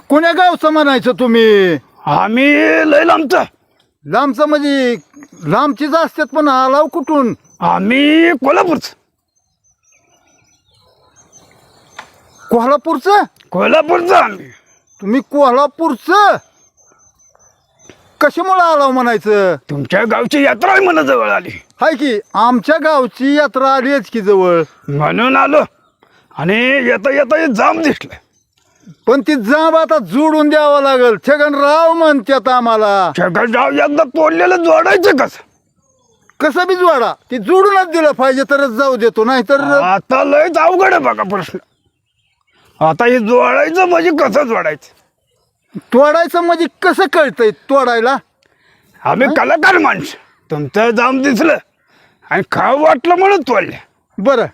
कोण्या गावचं म्हणायचं तुम्ही? आम्ही लय लांबचं. लांबचं म्हणजे लांबचीच असतात पण आलाव कुठून? आम्ही कोल्हापूरचं. कोल्हापूरचं? कोल्हापूरचं आम्ही. तुम्ही कोल्हापूरचं कशामुळे आलाव म्हणायचं? तुमच्या गावची यात्रा आहे मला जवळ आली हाय की आमच्या गावची यात्रा आलीच की जवळ, म्हणून आलो. आणि येता येता हे जाम दिसलं. पण ती जाब आता जोडून द्यावं लागल. छगनराव म्हणतात आम्हाला. गाव एकदा तोडलेलं जोडायचं कसं? कसं बी जोडा, ती जोडूनच दिलं पाहिजे तरच जाऊ देतो, नाही तर आता लयच अवघड आहे बघा प्रश्न. आता हे जोडायचं म्हणजे कसं जोडायचं? तोडायचं म्हणजे कसं कळतंय तोडायला? आम्ही कलाकार माणसं. तुमचं जाम दिसलं आणि खाऊ वाटलं म्हणून तोडलं. बरं